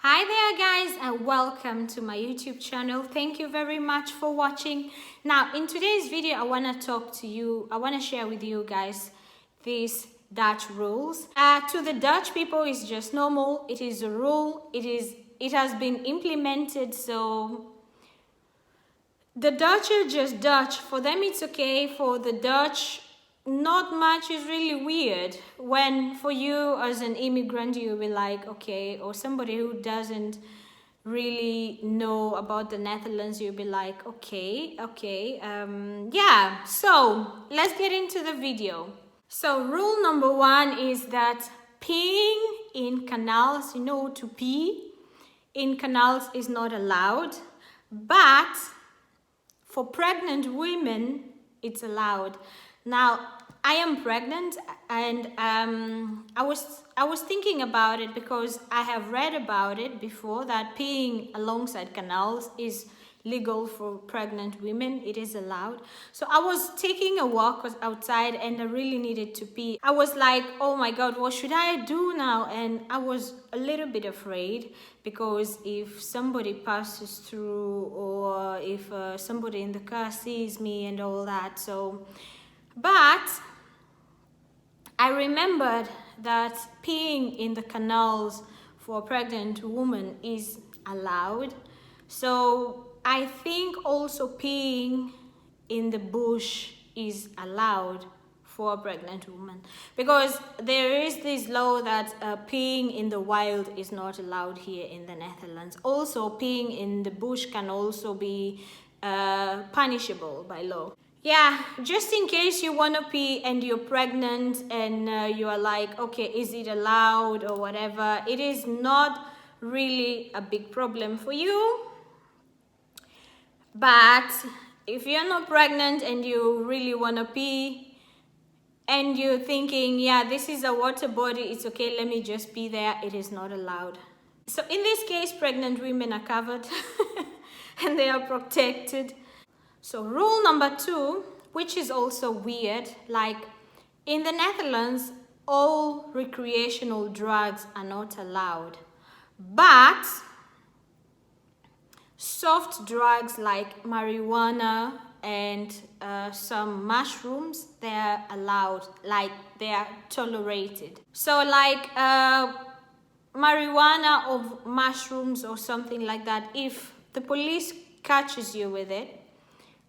Hi there guys and welcome to my YouTube channel. Thank you very much for watching. Now in today's video I want to share with you guys these Dutch rules. To the Dutch people it's just normal, it is a rule, it has been implemented, so the Dutch are just Dutch. For them it's okay, for the Dutch not much is really weird. When for you as an immigrant you'll be like okay, or somebody who doesn't really know about the Netherlands, you'll be like okay, yeah, so let's get into the video. So rule number 1 is that peeing in canals, to pee in canals is not allowed, but for pregnant women it's allowed. Now, I am pregnant and I was thinking about it because I have read about it before that peeing alongside canals is legal for pregnant women. It is allowed. So I was taking a walk outside and I really needed to pee. I was like, oh my God, what should I do now? And I was a little bit afraid because if somebody passes through or if somebody in the car sees me and all that. But I remembered that peeing in the canals for a pregnant woman is allowed. So I think also peeing in the bush is allowed for a pregnant woman, because there is this law that peeing in the wild is not allowed here in the Netherlands. Also, peeing in the bush can also be punishable by law. Yeah, just in case you want to pee and you're pregnant and you are like, okay, is it allowed or whatever, it is not really a big problem for you. But if you're not pregnant and you really want to pee and you're thinking, yeah, this is a water body, it's okay, let me just pee there, it is not allowed. So in this case, pregnant women are covered and they are protected. So rule number 2, which is also weird, like in the Netherlands, all recreational drugs are not allowed, but soft drugs like marijuana and some mushrooms, they're allowed, like they are tolerated. So like marijuana or mushrooms or something like that, if the police catches you with it,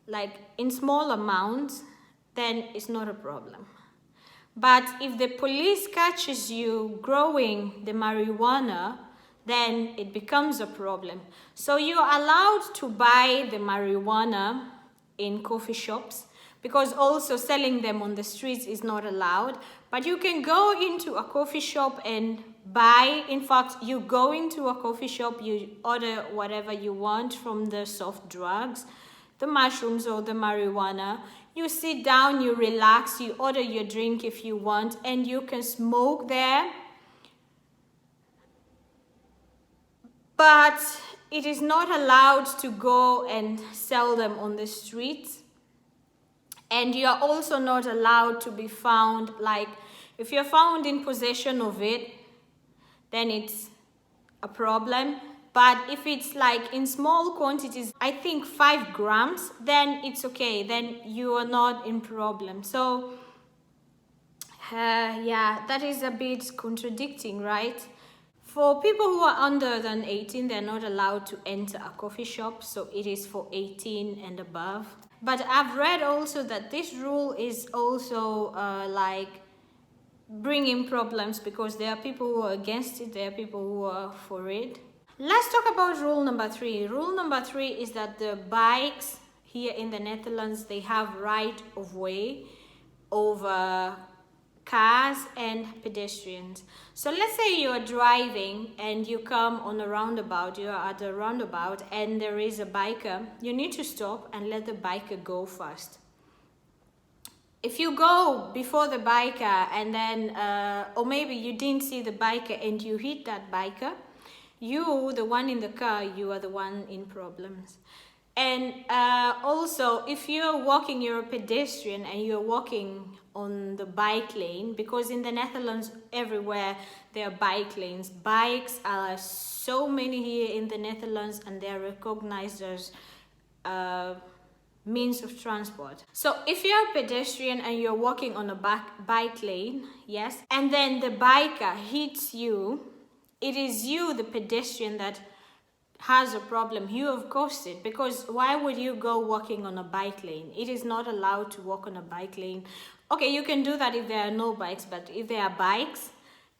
like in small amounts, then it's not a problem. But if the police catches you growing the marijuana, then it becomes a problem. So you're allowed to buy the marijuana in coffee shops, because also selling them on the streets is not allowed. But you can go into a coffee shop and buy. In fact, you go into a coffee shop, you order whatever you want from the soft drugs, the mushrooms or the marijuana. You sit down, you relax, you order your drink if you want, and you can smoke there. But it is not allowed to go and sell them on the streets. And you are also not allowed to be found, like if you're found in possession of it, then it's a problem. But if it's like in small quantities, I think 5 grams, then it's okay. Then you are not in problem. So, yeah, that is a bit contradicting, right? For people who are under than 18, they're not allowed to enter a coffee shop. So it is for 18 and above. But I've read also that this rule is also like bringing problems, because there are people who are against it, there are people who are for it. Let's talk about rule number 3. Rule number 3 is that the bikes here in the Netherlands, they have right of way over cars and pedestrians. So let's say you're driving and you come on a roundabout, you're at a roundabout and there is a biker. You need to stop and let the biker go first. If you go before the biker and then, or maybe you didn't see the biker and you hit that biker, you, the one in the car, you are the one in problems. And also, if you're walking, you're a pedestrian and you're walking on the bike lane, because in the Netherlands, everywhere there are bike lanes. Bikes are so many here in the Netherlands, and they're recognized as means of transport. So if you're a pedestrian and you're walking on a bike lane, yes, and then the biker hits you, it is you, the pedestrian, that has a problem. You have caused it, because why would you go walking on a bike lane? It is not allowed to walk on a bike lane. Okay, you can do that if there are no bikes, but if there are bikes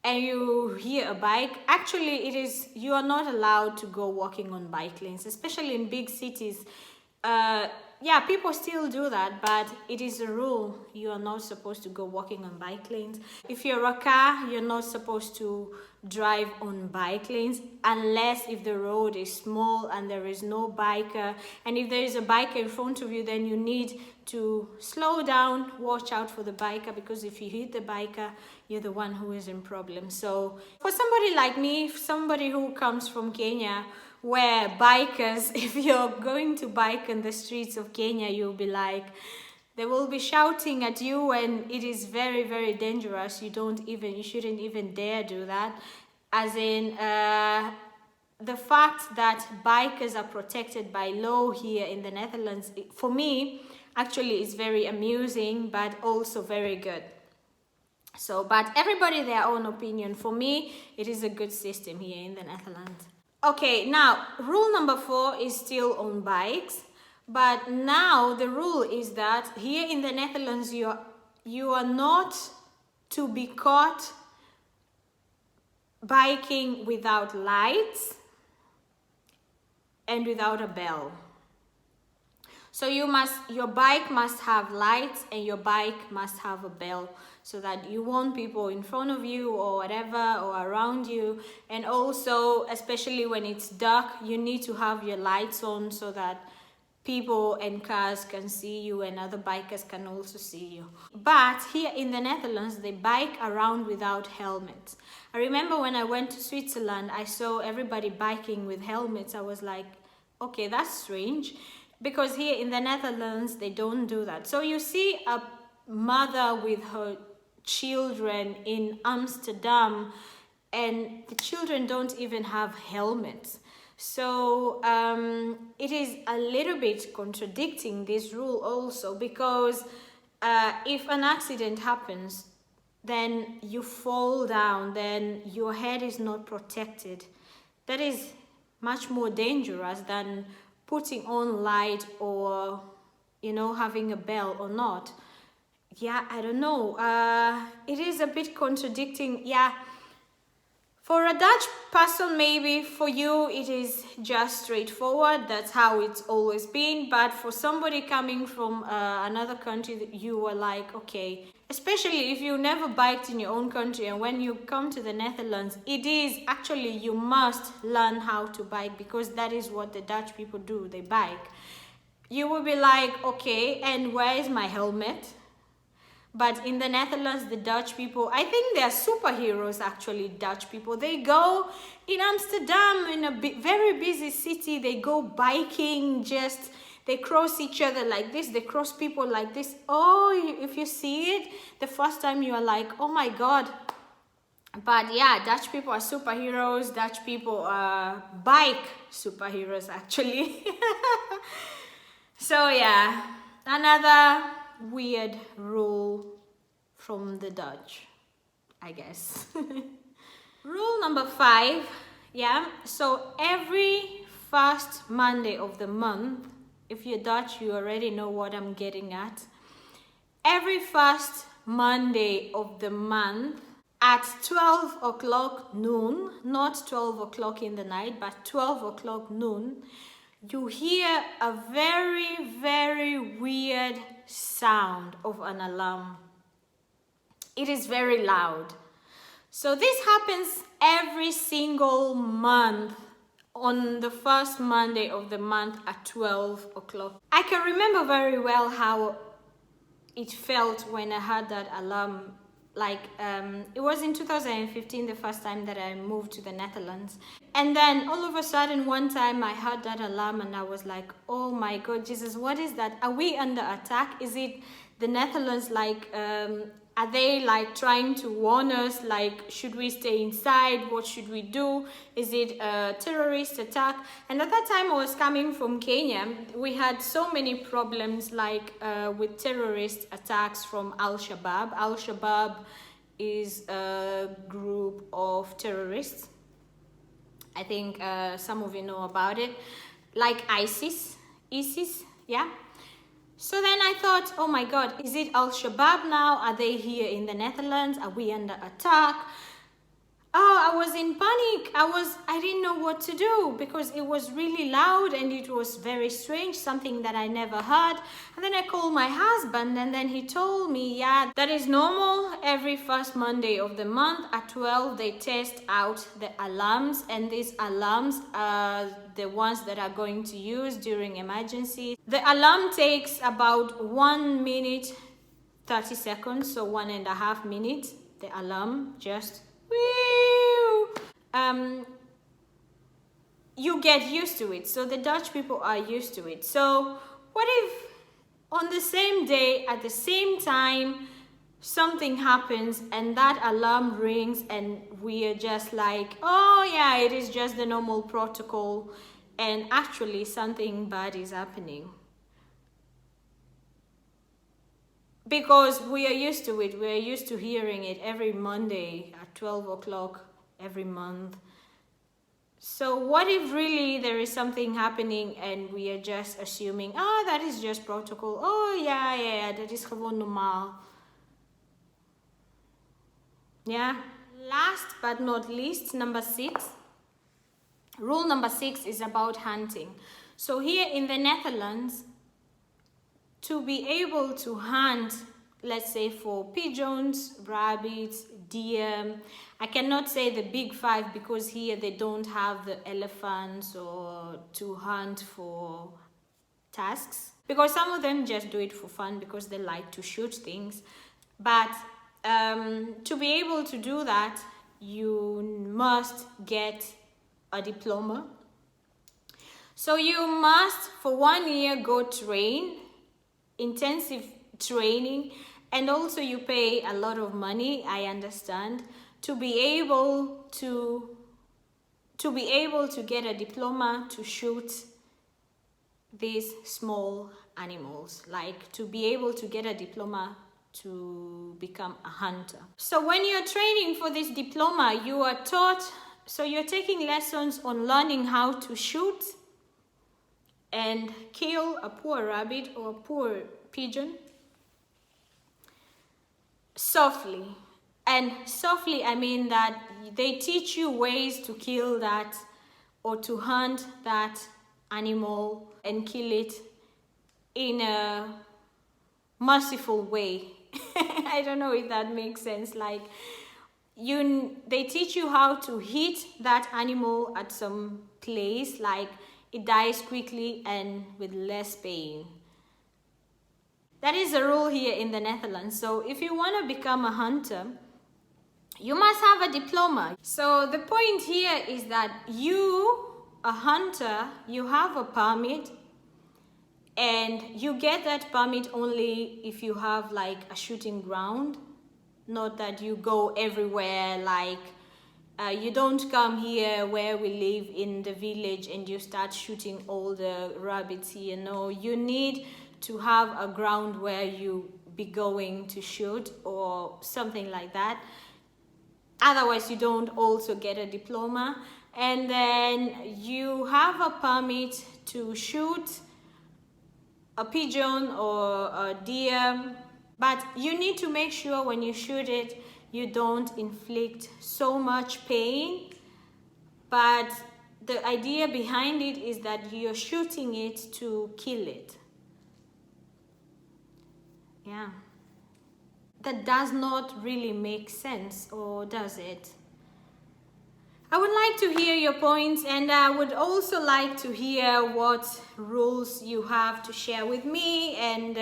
and you hear a bike, actually you are not allowed to go walking on bike lanes, especially in big cities. Yeah, people still do that, but it is a rule. You are not supposed to go walking on bike lanes. If you're a car, you're not supposed to drive on bike lanes, unless if the road is small and there is no biker. And if there is a biker in front of you, then you need to slow down, watch out for the biker, because if you hit the biker, you're the one who is in problem. So for somebody like me, somebody who comes from Kenya, where bikers, if you're going to bike in the streets of Kenya, you'll be like, they will be shouting at you, and it is very, very dangerous. You shouldn't even dare do that. As in, the fact that bikers are protected by law here in the Netherlands, for me, actually is very amusing, but also very good. So, but everybody their own opinion. For me, it is a good system here in the Netherlands. Okay, now rule number 4 is still on bikes, but now the rule is that here in the Netherlands you are not to be caught biking without lights and without a bell. So your bike must have lights and your bike must have a bell, so that you want people in front of you or whatever, or around you. And also, especially when it's dark, you need to have your lights on so that people and cars can see you and other bikers can also see you. But here in the Netherlands, they bike around without helmets. I remember when I went to Switzerland, I saw everybody biking with helmets. I was like, okay, that's strange. Because here in the Netherlands, they don't do that. So you see a mother with her children in Amsterdam, and the children don't even have helmets. So it is a little bit contradicting this rule also, because if an accident happens, then you fall down, then your head is not protected. That is much more dangerous than putting on light or, having a bell or not. Yeah, I don't know. It is a bit contradicting. Yeah, for a Dutch person, maybe for you it is just straightforward. That's how it's always been. But for somebody coming from another country, you are like, okay. Especially if you never biked in your own country, and when you come to the Netherlands, it is actually, you must learn how to bike, because that is what the Dutch people do. They bike. You will be like, okay, and where is my helmet? But in the Netherlands, the Dutch people, I think they are superheroes actually, Dutch people. They go in Amsterdam, in a very busy city, they go biking, they cross each other like this, they cross people like this. Oh, if you see it, the first time you are like, oh my God. But yeah, Dutch people are superheroes. Dutch people are bike superheroes actually. So yeah, another weird rule from the Dutch, I guess. Rule number 5, yeah, so every first Monday of the month, if you're Dutch, you already know what I'm getting at. Every first Monday of the month at 12 o'clock noon, not 12 o'clock in the night, but 12 o'clock noon, you hear a very, very weird sound of an alarm. It is very loud. So this happens every single month on the first Monday of the month at 12 o'clock. I can remember very well how it felt when I heard that alarm it was in 2015 the first time that I moved to the Netherlands. And then all of a sudden one time I heard that alarm and I was like, oh my God, Jesus, what is that? Are we under attack? Is it the Netherlands, are they like trying to warn us, like, should we stay inside? What should we do? Is it a terrorist attack? And at that time I was coming from Kenya. We had so many problems with terrorist attacks from Al-Shabaab. Al-Shabaab is a group of terrorists. I think some of you know about it. Like ISIS, yeah? So then I thought, oh my God, is it Al-Shabaab now? Are they here in the Netherlands? Are we under attack? Oh, I was in panic. I didn't know what to do because it was really loud and it was very strange, something that I never heard. And then I called my husband and then he told me, yeah, that is normal. Every first Monday of the month at 12, they test out the alarms, and these alarms are the ones that are going to use during emergencies. The alarm takes about 1 minute, 30 seconds, so 1.5 minutes. The alarm just you get used to it. So the Dutch people are used to it. So what if on the same day, at the same time, something happens and that alarm rings and we are just like, oh yeah, it is just the normal protocol, and actually something bad is happening? Because we are used to it. We are used to hearing it every Monday at 12 o'clock every month. So what if really there is something happening and we are just assuming, oh, that is just protocol. Oh, yeah, that is gewoon normaal. Yeah. Last but not least, number 6. Rule number 6 is about hunting. So here in the Netherlands, to be able to hunt, let's say for pigeons, rabbits, deer, I cannot say the big 5 because here they don't have the elephants or to hunt for tasks. Because some of them just do it for fun because they like to shoot things. But to be able to do that, you must get a diploma. So you must, for 1 year, go train, intensive training, and also you pay a lot of money, I understand, to be able to get a diploma to shoot these small animals, like to be able to get a diploma to become a hunter. So when you're training for this diploma, you are taught, so you're taking lessons on learning how to shoot and kill a poor rabbit or a poor pigeon softly. And softly, I mean that they teach you ways to kill that or to hunt that animal and kill it in a merciful way. I don't know if that makes sense. Like they teach you how to hit that animal at some place, like it dies quickly and with less pain. That is a rule here in the Netherlands. So if you want to become a hunter, you must have a diploma. So the point here is that you, a hunter, you have a permit, and you get that permit only if you have like a shooting ground. Not that you go everywhere, like you don't come here where we live in the village and you start shooting all the rabbits here. No, you need to have a ground where you be going to shoot or something like that. Otherwise, you don't also get a diploma. And then you have a permit to shoot a pigeon or a deer. But you need to make sure when you shoot it, you don't inflict so much pain. But the idea behind it is that you're shooting it to kill it. Yeah. That does not really make sense, or does it? I would like to hear your points, and I would also like to hear what rules you have to share with me, and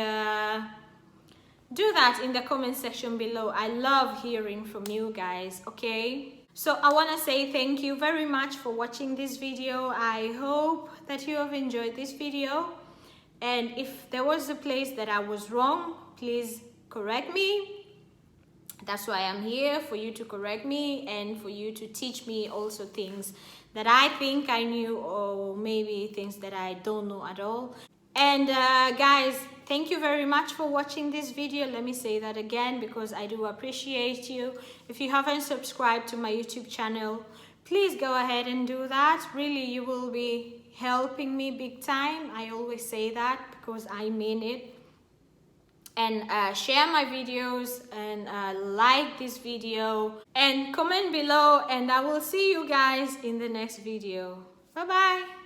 do that in the comment section below. I love hearing from you guys, okay? So I want to say thank you very much for watching this video. I hope that you have enjoyed this video, and if there was a place that I was wrong, please correct me. That's why I'm here, for you to correct me and for you to teach me also things that I think I knew, or maybe things that I don't know at all. And guys, thank you very much for watching this video. Let me say that again because I do appreciate you. If you haven't subscribed to my YouTube channel, please go ahead and do that. Really, you will be helping me big time. I always say that because I mean it. And share my videos, and like this video, and comment below, and I will see you guys in the next video. Bye bye.